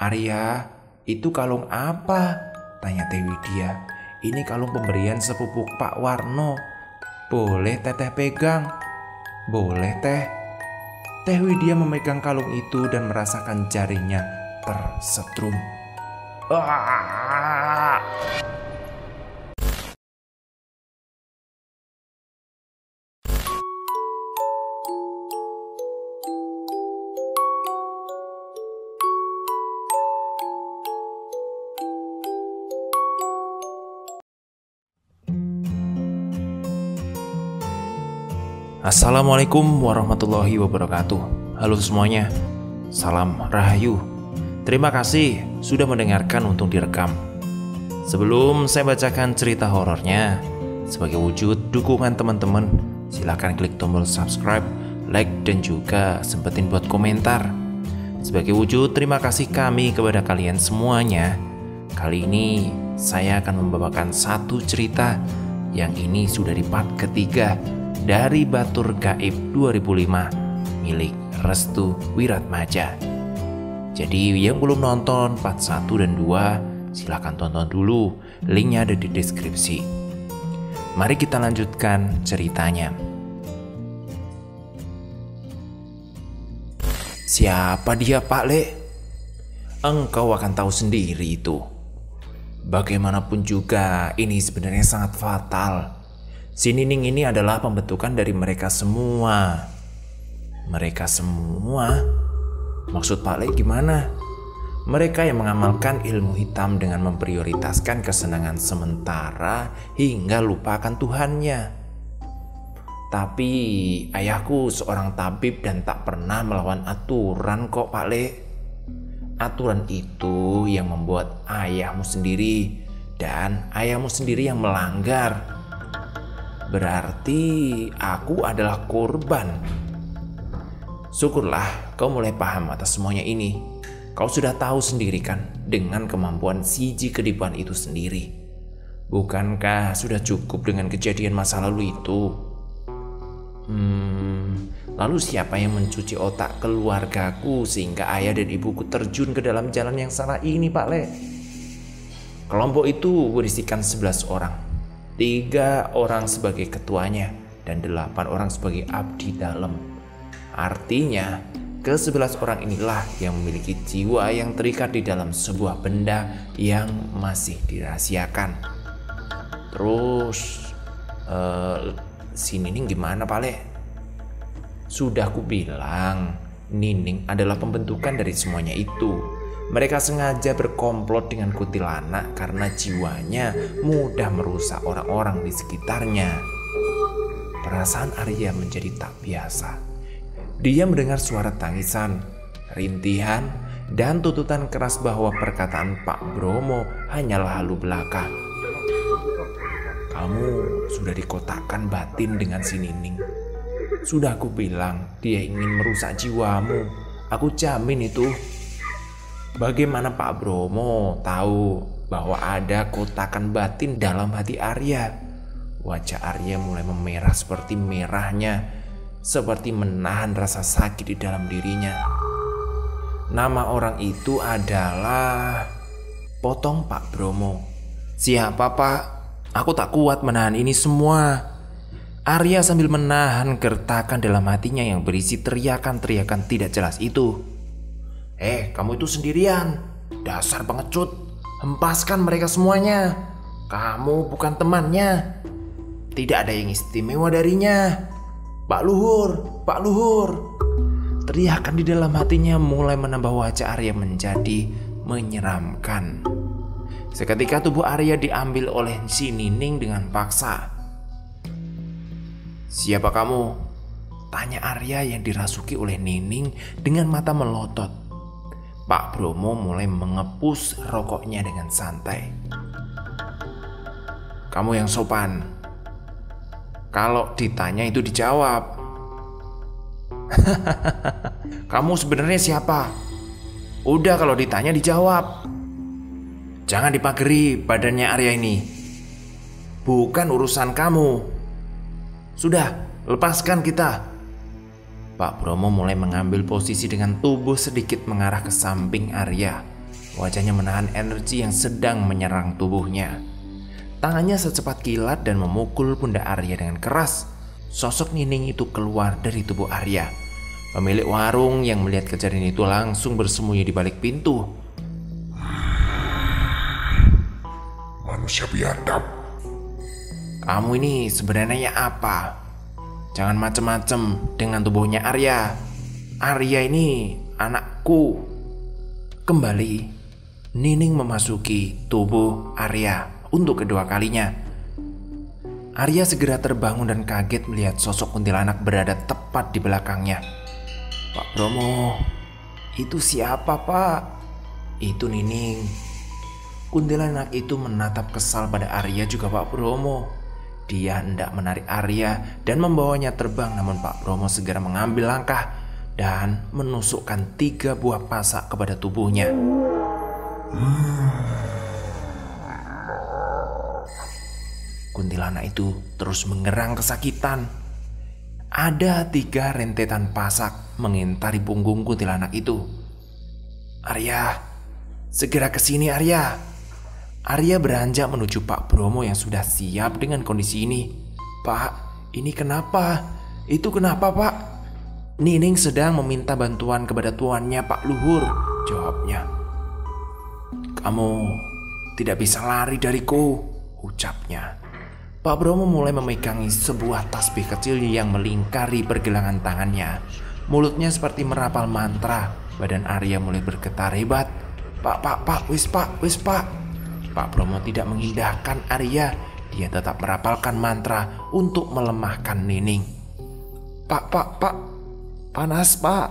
"Arya, itu kalung apa?" tanya Teh Widya. "Ini kalung pemberian sepupu Pak Warno. Boleh Teteh pegang?" "Boleh Teh." Teh Widya memegang kalung itu dan merasakan jarinya tersetrum. "Ah!" Assalamualaikum warahmatullahi wabarakatuh. Halo semuanya, salam Rahayu. Terima kasih sudah mendengarkan Untung Direkam. Sebelum saya bacakan cerita horornya, sebagai wujud dukungan teman-teman, silakan klik tombol subscribe, like, dan juga sempetin buat komentar. Sebagai wujud terima kasih kami kepada kalian semuanya, kali ini saya akan membawakan satu cerita yang ini sudah di part ketiga dari Batur Gaib 2005 milik Restu Wiratmaja. Jadi yang belum nonton part 1 dan 2 silakan tonton dulu, linknya ada di deskripsi. Mari kita lanjutkan ceritanya. "Siapa dia, Pak Le?" "Engkau akan tahu sendiri itu. Bagaimanapun juga ini sebenarnya sangat fatal. Si Nining ini adalah pembentukan dari mereka semua." "Mereka semua? Maksud Pak Le gimana?" "Mereka yang mengamalkan ilmu hitam dengan memprioritaskan kesenangan sementara hingga lupakan Tuhannya. Tapi ayahku seorang tabib dan tak pernah melawan aturan kok Pak Le. Aturan itu yang membuat ayahmu sendiri dan ayahmu sendiri yang melanggar. Berarti aku adalah korban. Syukurlah kau mulai paham atas semuanya ini. Kau sudah tahu sendiri kan dengan kemampuan siji kedipan itu sendiri. Bukankah sudah cukup dengan kejadian masa lalu itu? Lalu siapa yang mencuci otak keluargaku sehingga ayah dan ibuku terjun ke dalam jalan yang salah ini, Pak Le?" "Kelompok itu berisikan 11 orang. 3 orang sebagai ketuanya dan 8 orang sebagai abdi dalam. Artinya ke-11 orang inilah yang memiliki jiwa yang terikat di dalam sebuah benda yang masih dirahasiakan." "Terus si Nining gimana, Pak Le?" "Sudah ku bilang, Nining adalah pembentukan dari semuanya itu. Mereka sengaja berkomplot dengan kuntilanak karena jiwanya mudah merusak orang-orang di sekitarnya." Perasaan Arya menjadi tak biasa. Dia mendengar suara tangisan, rintihan, dan tuntutan keras bahwa perkataan Pak Bromo hanyalah halu belaka. "Kamu sudah dikotakkan batin dengan si Nining. Sudah aku bilang dia ingin merusak jiwamu. Aku jamin itu." "Bagaimana Pak Bromo tahu bahwa ada kotakan batin dalam hati Arya?" Wajah Arya mulai memerah seperti merahnya, seperti menahan rasa sakit di dalam dirinya. "Nama orang itu adalah..." potong Pak Bromo. "Siapa Pak? Aku tak kuat menahan ini semua." Arya sambil menahan gertakan dalam hatinya yang berisi teriakan-teriakan tidak jelas itu. Kamu itu sendirian. Dasar pengecut. Hempaskan mereka semuanya. Kamu bukan temannya. Tidak ada yang istimewa darinya. Pak Luhur, Pak Luhur." Teriakan di dalam hatinya mulai menambah wajah Arya menjadi menyeramkan. Seketika tubuh Arya diambil oleh si Nining dengan paksa. "Siapa kamu?" tanya Arya yang dirasuki oleh Nining dengan mata melotot. Pak Bromo mulai mengepus rokoknya dengan santai. "Kamu yang sopan. Kalau ditanya itu dijawab." "Kamu sebenarnya siapa? Udah kalau ditanya dijawab. Jangan dipageri badannya Arya ini. Bukan urusan kamu. Sudah, lepaskan kita." Pak Bromo mulai mengambil posisi dengan tubuh sedikit mengarah ke samping Arya. Wajahnya menahan energi yang sedang menyerang tubuhnya. Tangannya secepat kilat dan memukul pundak Arya dengan keras. Sosok Nining itu keluar dari tubuh Arya. Pemilik warung yang melihat kejadian itu langsung bersembunyi di balik pintu. Manusia biadab. Kamu ini sebenarnya apa? Jangan macem-macem dengan tubuhnya Arya. Arya ini anakku. Kembali, Nining memasuki tubuh Arya untuk kedua kalinya. Arya segera terbangun dan kaget melihat sosok kuntilanak berada tepat di belakangnya. Pak Bromo, itu siapa Pak? Itu Nining. Kuntilanak itu menatap kesal pada Arya juga Pak Bromo. Dia hendak menarik Arya dan membawanya terbang, namun Pak Bromo segera mengambil langkah dan menusukkan 3 buah pasak kepada tubuhnya. Kuntilanak itu terus mengerang kesakitan. Ada 3 rentetan pasak mengintari punggung kuntilanak itu. Arya, segera ke sini Arya. Arya beranjak menuju Pak Bromo yang sudah siap dengan kondisi ini. Pak, ini kenapa? Itu kenapa Pak? Nining sedang meminta bantuan kepada tuannya Pak Luhur, jawabnya. Kamu tidak bisa lari dariku, ucapnya. Pak Bromo mulai memegangi sebuah tasbih kecil yang melingkari pergelangan tangannya. Mulutnya seperti merapal mantra. Badan Arya mulai bergetar hebat. Pak, wis pak. Pak Bromo tidak mengindahkan Arya. Dia tetap merapalkan mantra untuk melemahkan Nining. Pak, panas Pak.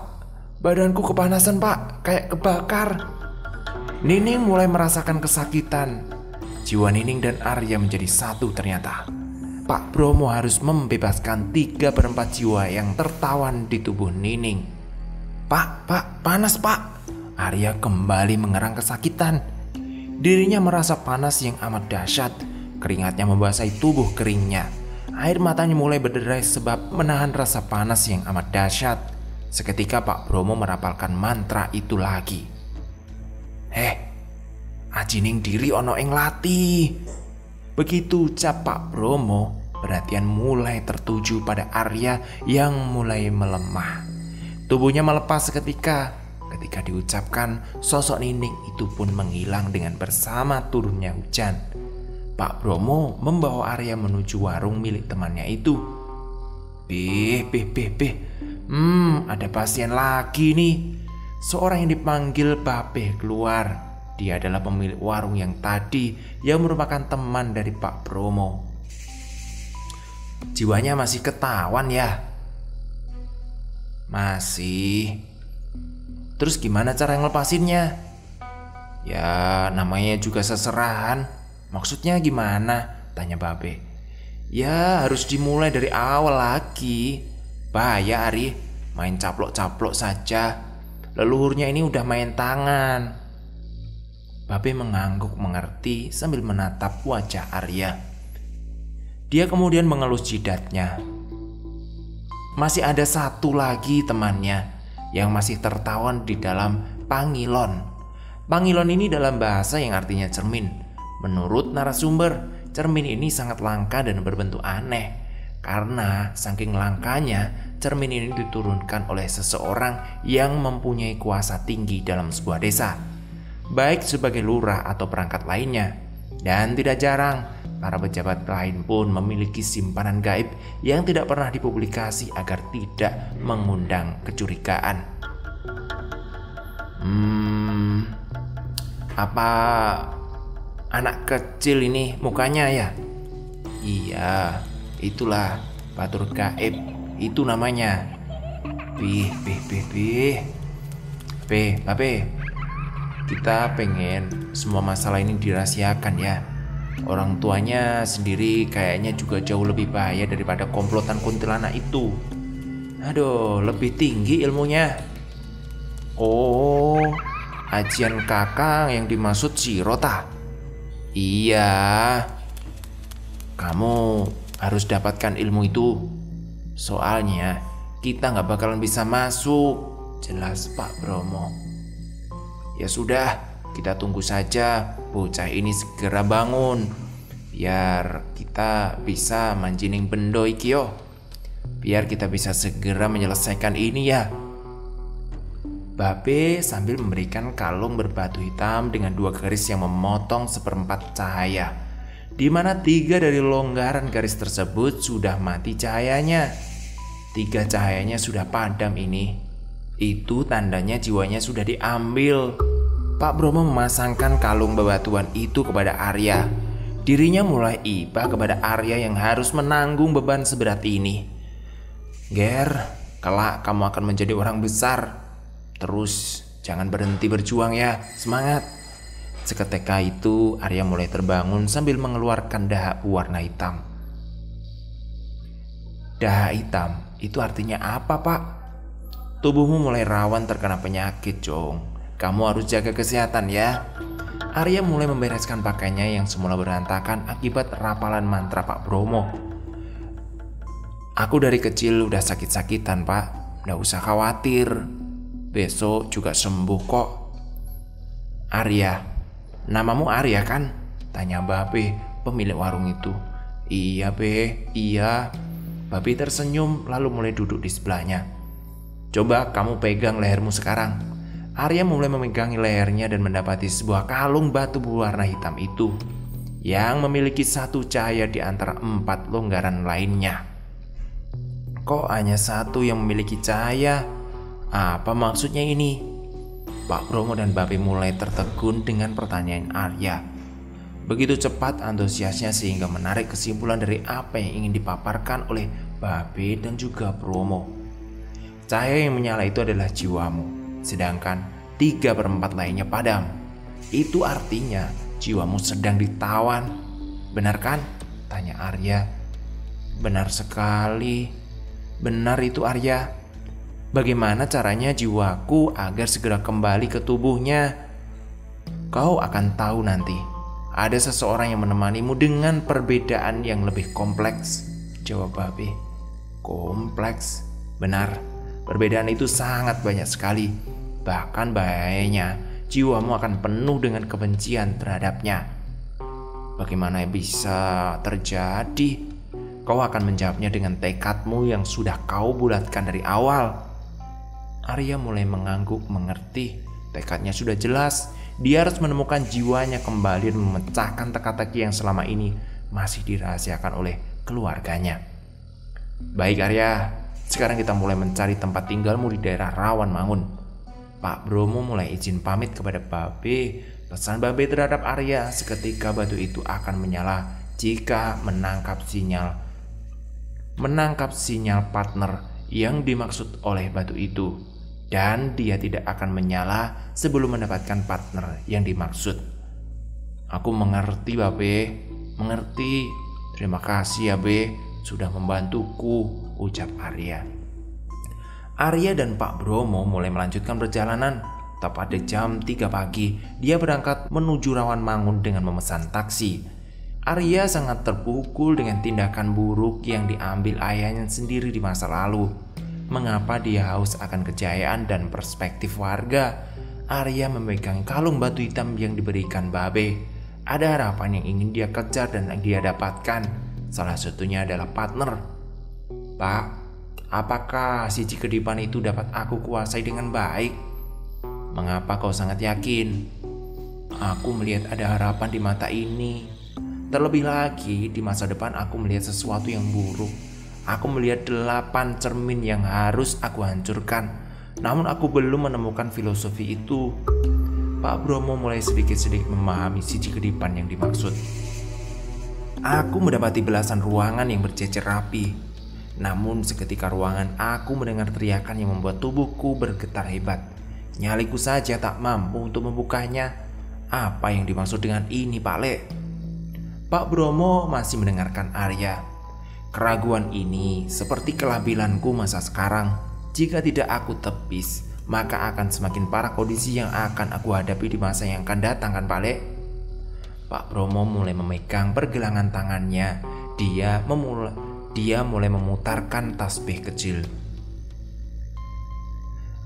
Badanku kepanasan Pak, kayak kebakar. Nining mulai merasakan kesakitan. Jiwa Nining dan Arya menjadi satu ternyata. Pak Bromo harus membebaskan 3/4 jiwa yang tertawan di tubuh Nining. Pak, panas Pak. Arya kembali mengerang kesakitan. Dirinya merasa panas yang amat dahsyat. Keringatnya membasahi tubuh keringnya. Air matanya mulai berderai sebab menahan rasa panas yang amat dahsyat. Seketika Pak Bromo merapalkan mantra itu lagi. Ajining diri ono ing lati. Begitu ucap Pak Bromo, perhatian mulai tertuju pada Arya yang mulai melemah. Tubuhnya melepas seketika. Ketika diucapkan, sosok Nining itu pun menghilang dengan bersama turunnya hujan. Pak Bromo membawa Arya menuju warung milik temannya itu. Beh. Ada pasien lagi nih. Seorang yang dipanggil Babe keluar. Dia adalah pemilik warung yang tadi yang merupakan teman dari Pak Bromo. Jiwanya masih ketahuan ya? Masih. Terus gimana cara ngelepasinnya? Ya namanya juga seserahan. Maksudnya gimana? Tanya Babe. Ya harus dimulai dari awal lagi. Bahaya Ari, main caplok-caplok saja. Leluhurnya ini udah main tangan. Babe mengangguk mengerti sambil menatap wajah Arya. Dia kemudian mengelus jidatnya. Masih ada satu lagi temannya yang masih tertawan di dalam pangilon. Pangilon ini dalam bahasa yang artinya cermin. Menurut narasumber, cermin ini sangat langka dan berbentuk aneh. Karena saking langkanya, cermin ini diturunkan oleh seseorang yang mempunyai kuasa tinggi dalam sebuah desa, baik sebagai lurah atau perangkat lainnya. Dan tidak jarang, para pejabat lain pun memiliki simpanan gaib yang tidak pernah dipublikasi agar tidak mengundang kecurigaan. Apa anak kecil ini mukanya ya? Iya, itulah batur gaib, itu namanya. Babe, kita pengen semua masalah ini dirahasiakan ya. Orang tuanya sendiri kayaknya juga jauh lebih bahaya daripada komplotan kuntilanak itu. Aduh, lebih tinggi ilmunya. Oh, ajian kakang yang dimaksud si Rota. Iya, kamu harus dapatkan ilmu itu. Soalnya kita gak bakalan bisa masuk, jelas Pak Bromo. Ya sudah, kita tunggu saja bocah ini segera bangun, biar kita bisa manjining bendo iki yo. Biar kita bisa segera menyelesaikan ini ya. Babe sambil memberikan kalung berbatu hitam dengan 2 garis yang memotong seperempat cahaya, di mana 3 dari longgaran garis tersebut sudah mati cahayanya. 3 cahayanya sudah padam ini. Itu tandanya jiwanya sudah diambil. Pak Bromo memasangkan kalung bebatuan itu kepada Arya. Dirinya mulai iba kepada Arya yang harus menanggung beban seberat ini. Ger, kelak kamu akan menjadi orang besar. Terus jangan berhenti berjuang ya, semangat. Seketika itu Arya mulai terbangun sambil mengeluarkan dahak berwarna hitam. Dahak hitam itu artinya apa, Pak? Tubuhmu mulai rawan terkena penyakit, Jong. Kamu harus jaga kesehatan ya. Arya mulai membereskan pakaiannya yang semula berantakan akibat rapalan mantra Pak Bromo. Aku dari kecil udah sakit-sakitan, Pak. Nggak usah khawatir. Besok juga sembuh kok. Arya, namamu Arya kan? Tanya Babe, pemilik warung itu. Iya, Be, iya. Babe tersenyum lalu mulai duduk di sebelahnya. Coba kamu pegang lehermu sekarang. Arya mulai memegangi lehernya dan mendapati sebuah kalung batu berwarna hitam itu yang memiliki 1 cahaya di antara 4 longgaran lainnya. Kok hanya 1 yang memiliki cahaya? Apa maksudnya ini? Pak Bromo dan Babe mulai tertegun dengan pertanyaan Arya. Begitu cepat antusiasnya sehingga menarik kesimpulan dari apa yang ingin dipaparkan oleh Babe dan juga Bromo. Cahaya yang menyala itu adalah jiwamu, sedangkan 3/4 lainnya padam. Itu artinya jiwamu sedang ditawan. Benar kan? Tanya Arya. Benar sekali. Benar itu Arya. Bagaimana caranya jiwaku agar segera kembali ke tubuhnya? Kau akan tahu nanti. Ada seseorang yang menemanimu dengan perbedaan yang lebih kompleks. Jawab Babe. Kompleks? Benar. Perbedaan itu sangat banyak sekali. Bahkan bahayanya jiwamu akan penuh dengan kebencian terhadapnya. Bagaimana bisa terjadi? Kau akan menjawabnya dengan tekadmu yang sudah kau bulatkan dari awal. Arya mulai mengangguk mengerti. Tekadnya sudah jelas. Dia harus menemukan jiwanya kembali dan memecahkan teka-teki yang selama ini masih dirahasiakan oleh keluarganya. Baik Arya, sekarang kita mulai mencari tempat tinggalmu di daerah rawan Mangun. Pak Bromo mulai izin pamit kepada Babe. Pesan Babe terhadap Arya seketika batu itu akan menyala jika menangkap sinyal partner yang dimaksud oleh batu itu. Dan dia tidak akan menyala sebelum mendapatkan partner yang dimaksud. Aku mengerti Babe, mengerti. Terima kasih ya Be, sudah membantuku, ucap Arya. Arya dan Pak Bromo mulai melanjutkan perjalanan. Tepat pada jam 3 pagi, dia berangkat menuju Rawan Mangun dengan memesan taksi. Arya sangat terpukul dengan tindakan buruk yang diambil ayahnya sendiri di masa lalu. Mengapa dia haus akan kejayaan dan perspektif warga? Arya memegang kalung batu hitam yang diberikan Babe. Ada harapan yang ingin dia kejar dan dia dapatkan. Salah satunya adalah partner. Pak, apakah si Cikedipan itu dapat aku kuasai dengan baik? Mengapa kau sangat yakin? Aku melihat ada harapan di mata ini. Terlebih lagi di masa depan aku melihat sesuatu yang buruk. Aku melihat 8 cermin yang harus aku hancurkan. Namun aku belum menemukan filosofi itu. Pak Bromo mulai sedikit-sedikit memahami si Cikedipan yang dimaksud. Aku mendapati belasan ruangan yang berjejer rapi. Namun seketika ruangan aku mendengar teriakan yang membuat tubuhku bergetar hebat. Nyaliku saja tak mampu untuk membukanya. Apa yang dimaksud dengan ini Pak Le? Pak Bromo masih mendengarkan Arya. Keraguan ini seperti kelabilanku masa sekarang. Jika tidak aku tepis, maka akan semakin parah kondisi yang akan aku hadapi di masa yang akan datang kan Pak Le? Pak Bromo mulai memegang pergelangan tangannya. Dia mulai memutarkan tasbih kecil.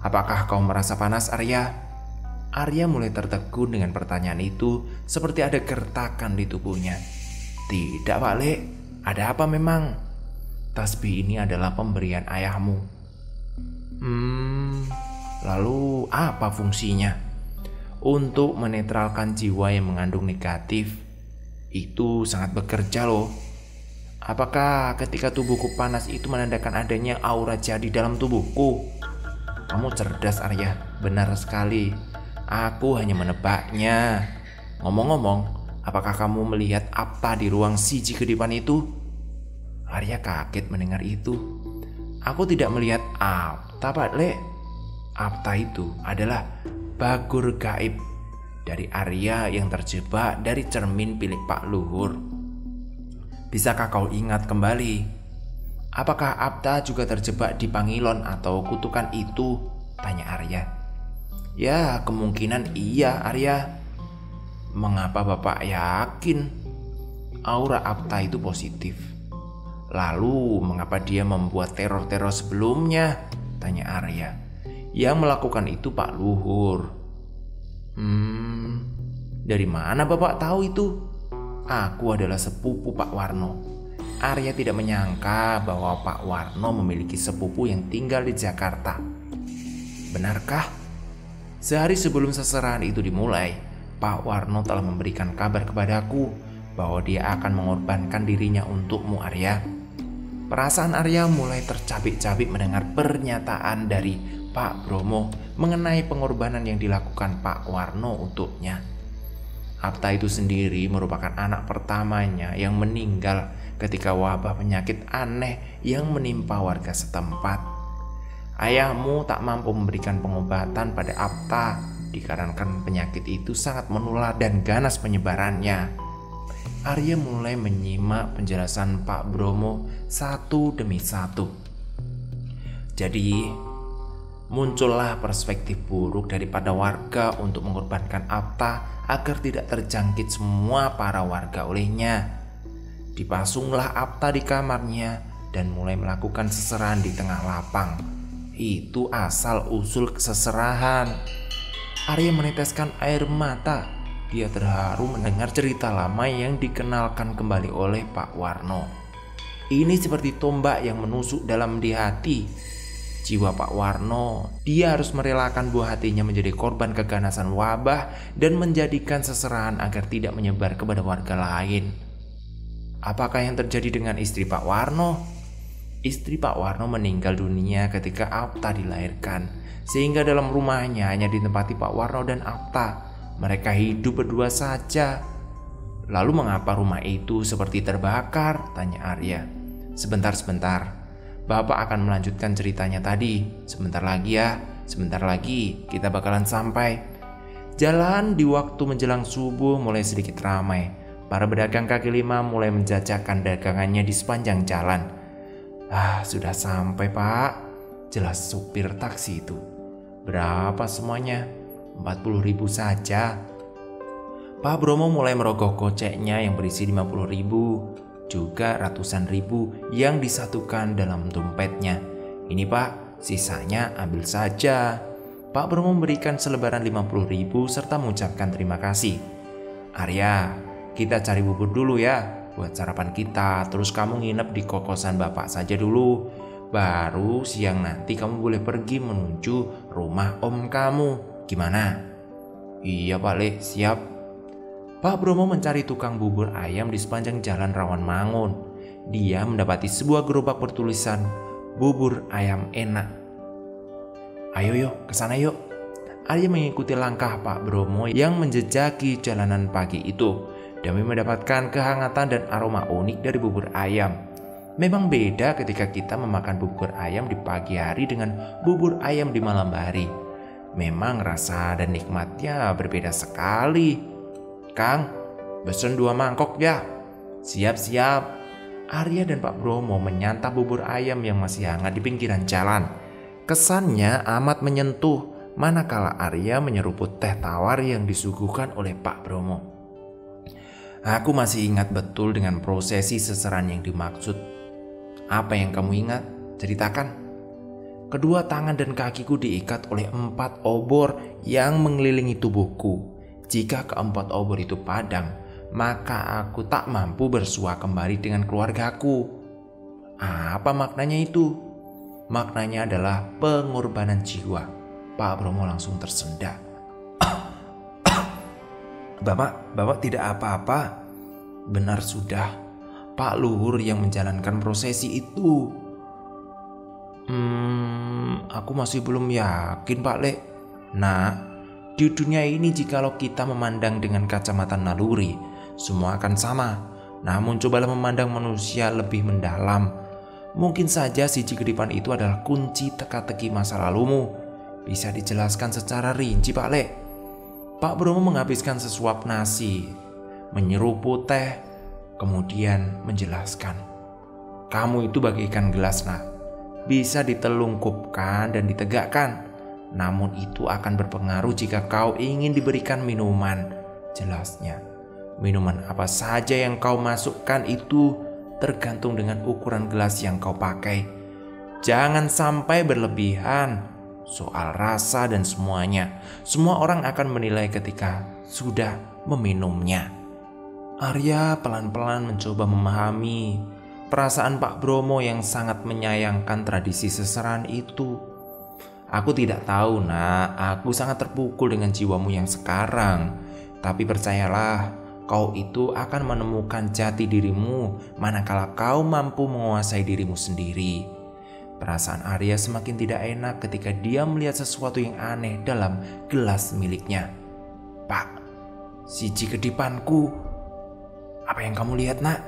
Apakah kau merasa panas Arya? Arya mulai tertegun dengan pertanyaan itu, seperti ada gertakan di tubuhnya. Tidak Pak Lek, ada apa memang? Tasbih ini adalah pemberian ayahmu. Lalu apa fungsinya? Untuk menetralkan jiwa yang mengandung negatif. Itu sangat bekerja loh. Apakah ketika tubuhku panas itu menandakan adanya aura jahat di dalam tubuhku? Kamu cerdas Arya, benar sekali. Aku hanya menebaknya. Ngomong-ngomong, apakah kamu melihat Apta di ruang siji kedipan itu? Arya kaget mendengar itu. Aku tidak melihat Apta Pak Lek. Apta itu adalah bagur gaib dari Arya yang terjebak dari cermin bilik Pak Luhur. Bisakah kau ingat kembali? Apakah Apta juga terjebak di pangilon atau kutukan itu? Tanya Arya. Ya, kemungkinan iya Arya. Mengapa Bapak yakin aura Apta itu positif? Lalu mengapa dia membuat teror-teror sebelumnya? Tanya Arya. Yang melakukan itu Pak Luhur. Dari mana Bapak tahu itu? Aku adalah sepupu Pak Warno. Arya tidak menyangka bahwa Pak Warno memiliki sepupu yang tinggal di Jakarta. Benarkah? Sehari sebelum seserahan itu dimulai, Pak Warno telah memberikan kabar kepadaku bahwa dia akan mengorbankan dirinya untukmu Arya. Perasaan Arya mulai tercabik-cabik mendengar pernyataan dari Pak Bromo mengenai pengorbanan yang dilakukan Pak Warno untuknya. Apta itu sendiri merupakan anak pertamanya yang meninggal ketika wabah penyakit aneh yang menimpa warga setempat. Ayahmu tak mampu memberikan pengobatan pada Apta dikarenakan penyakit itu sangat menular dan ganas penyebarannya. Arya mulai menyimak penjelasan Pak Bromo satu demi satu. Jadi muncullah perspektif buruk daripada warga untuk mengorbankan Apta agar tidak terjangkit semua para warga olehnya. Dipasunglah Apta di kamarnya dan mulai melakukan seserahan di tengah lapang. Itu asal usul keseserahan. Arya meneteskan air mata. Dia terharu mendengar cerita lama yang dikenalkan kembali oleh Pak Warno. Ini seperti tombak yang menusuk dalam di hati. Jiwa Pak Warno, dia harus merelakan buah hatinya menjadi korban keganasan wabah dan menjadikan seserahan agar tidak menyebar kepada warga lain. Apakah yang terjadi dengan istri Pak Warno? Istri Pak Warno meninggal dunia ketika Apta dilahirkan, sehingga dalam rumahnya hanya ditempati Pak Warno dan Apta. Mereka hidup berdua saja. Lalu mengapa rumah itu seperti terbakar? Tanya Arya. Sebentar. Bapak akan melanjutkan ceritanya tadi. Sebentar lagi kita bakalan sampai. Jalan di waktu menjelang subuh mulai sedikit ramai. Para pedagang kaki lima mulai menjajakan dagangannya di sepanjang jalan. Sudah sampai Pak, jelas supir taksi itu. Berapa semuanya? 40.000 saja. Pak Bromo mulai merogoh koceknya yang berisi 50.000, juga ratusan ribu yang disatukan dalam dompetnya. Ini Pak, sisanya ambil saja. Pak Bromo memberikan selebaran 50.000 serta mengucapkan terima kasih. Arya, kita cari bubur dulu ya buat sarapan kita, terus kamu nginep di kokosan Bapak saja dulu. Baru siang nanti kamu boleh pergi menuju rumah om kamu. Gimana? Iya Pak Lek, siap. Pak Bromo mencari tukang bubur ayam di sepanjang jalan Rawamangun. Dia mendapati sebuah gerobak bertulisan bubur ayam enak. Ayo yuk, kesana yuk. Arya mengikuti langkah Pak Bromo yang menjejaki jalanan pagi itu demi mendapatkan kehangatan dan aroma unik dari bubur ayam. Memang beda ketika kita memakan bubur ayam di pagi hari dengan bubur ayam di malam hari. Memang rasa dan nikmatnya berbeda sekali. Kang, pesen 2 mangkok ya. Siap. Arya dan Pak Bromo menyantap bubur ayam yang masih hangat di pinggiran jalan. Kesannya amat menyentuh manakala Arya menyeruput teh tawar yang disuguhkan oleh Pak Bromo. Aku masih ingat betul dengan prosesi seserahan yang dimaksud. Apa yang kamu ingat? Ceritakan. Kedua tangan dan kakiku diikat oleh 4 obor yang mengelilingi tubuhku. Jika keempat obor itu padam, maka aku tak mampu bersua kembali dengan keluargaku. Apa maknanya itu? Maknanya adalah pengorbanan jiwa. Pak Bromo langsung tersendak. Bapak tidak apa-apa. Benar sudah, Pak Luhur yang menjalankan prosesi itu. Aku masih belum yakin, Pak Lek. Nah, di dunia ini jikalau kita memandang dengan kacamata naluri, semua akan sama. Namun cobalah memandang manusia lebih mendalam. Mungkin saja siji kedipan itu adalah kunci teka-teki masa lalumu. Bisa dijelaskan secara rinci, Pak Lek? Pak Bromo menghabiskan sesuap nasi, menyeruput teh, kemudian menjelaskan. Kamu itu bagaikan gelas, nak. Bisa ditelungkupkan dan ditegakkan. Namun itu akan berpengaruh jika kau ingin diberikan minuman. Jelasnya, minuman apa saja yang kau masukkan itu tergantung dengan ukuran gelas yang kau pakai. Jangan sampai berlebihan soal rasa dan semuanya. Semua orang akan menilai ketika sudah meminumnya. Arya pelan-pelan mencoba memahami perasaan Pak Bromo yang sangat menyayangkan tradisi seserahan itu. Aku tidak tahu, nak. Aku sangat terpukul dengan jiwamu yang sekarang. Tapi percayalah, kau itu akan menemukan jati dirimu manakala kau mampu menguasai dirimu sendiri. Perasaan Arya semakin tidak enak ketika dia melihat sesuatu yang aneh dalam gelas miliknya. Pak, siji kedipanku. Apa yang kamu lihat, nak?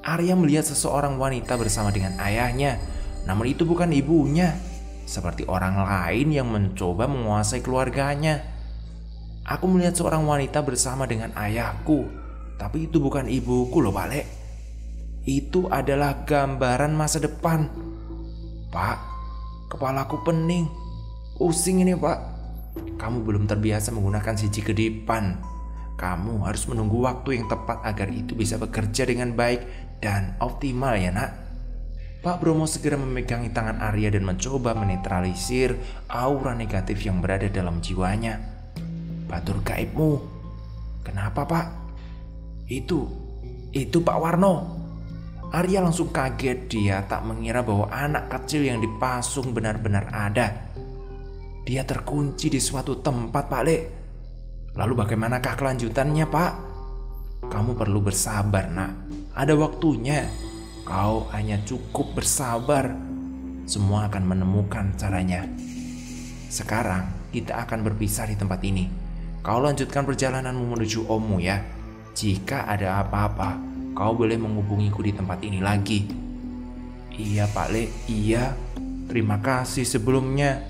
Arya melihat seseorang wanita bersama dengan ayahnya, namun itu bukan ibunya. Seperti orang lain yang mencoba menguasai keluarganya. Aku melihat seorang wanita bersama dengan ayahku, tapi itu bukan ibuku loh, Pak Lek. Itu adalah gambaran masa depan. Pak, kepalaku pening. Pusing ini, Pak. Kamu belum terbiasa menggunakan siji kedipan. Kamu harus menunggu waktu yang tepat agar itu bisa bekerja dengan baik dan optimal ya, nak. Pak Bromo segera memegangi tangan Arya dan mencoba menetralisir aura negatif yang berada dalam jiwanya. Batur gaibmu. Kenapa, Pak? Itu Pak Warno. Arya langsung kaget. Dia tak mengira bahwa anak kecil yang dipasung benar-benar ada. Dia terkunci di suatu tempat, Pak Lek. Lalu bagaimanakah kelanjutannya, Pak? Kamu perlu bersabar, nak. Ada waktunya. Kau hanya cukup bersabar. Semua akan menemukan caranya. Sekarang kita akan berpisah di tempat ini. Kau lanjutkan perjalananmu menuju ommu ya. Jika ada apa-apa, kau boleh menghubungiku di tempat ini lagi. Iya, Pak Le, iya. Terima kasih sebelumnya.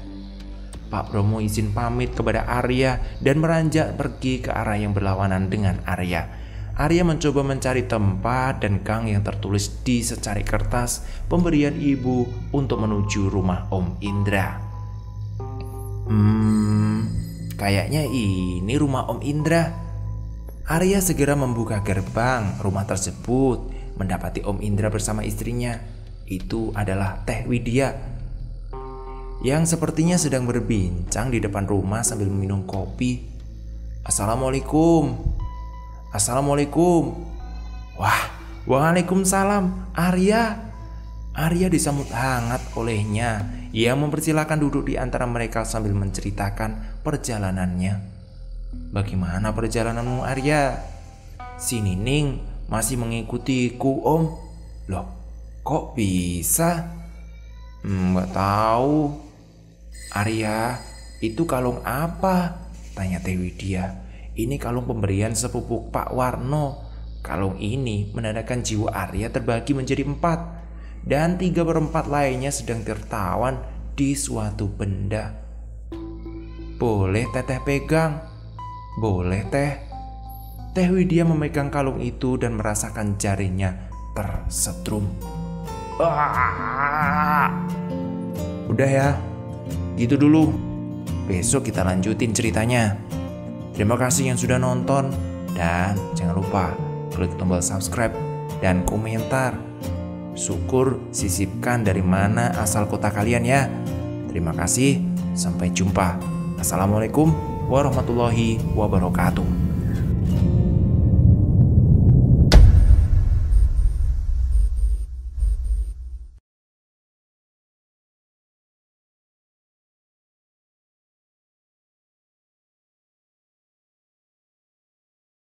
Pak Bromo izin pamit kepada Arya dan beranjak pergi ke arah yang berlawanan dengan Arya. Arya mencoba mencari tempat dan gang yang tertulis di secari kertas pemberian ibu untuk menuju rumah Om Indra. Kayaknya ini rumah Om Indra. Arya segera membuka gerbang rumah tersebut, mendapati Om Indra bersama istrinya. Itu adalah Teh Widya, yang sepertinya sedang berbincang di depan rumah sambil minum kopi. Assalamualaikum. Assalamualaikum. Wah, waalaikumsalam, Arya. Arya disambut hangat olehnya. Ia mempersilahkan duduk di antara mereka sambil menceritakan perjalanannya. Bagaimana perjalananmu, Arya? Si Nining masih mengikutiku, Om. Loh, kok bisa? Nggak tahu. Arya, itu kalung apa? Tanya Teh Widya. Ini kalung pemberian sepupu Pak Warno. Kalung ini menandakan jiwa Arya terbagi menjadi 4, dan 3/4 lainnya sedang tertawan di suatu benda. Boleh Teteh pegang? Boleh, Teh. Teh Widya memegang kalung itu dan merasakan jarinya tersetrum. Udah ya, gitu dulu. Besok kita lanjutin ceritanya. Terima kasih yang sudah nonton. Dan jangan lupa klik tombol subscribe dan komentar. syukur sisipkan dari mana asal kota kalian ya. Terima kasih, sampai jumpa. Assalamualaikum warahmatullahi wabarakatuh.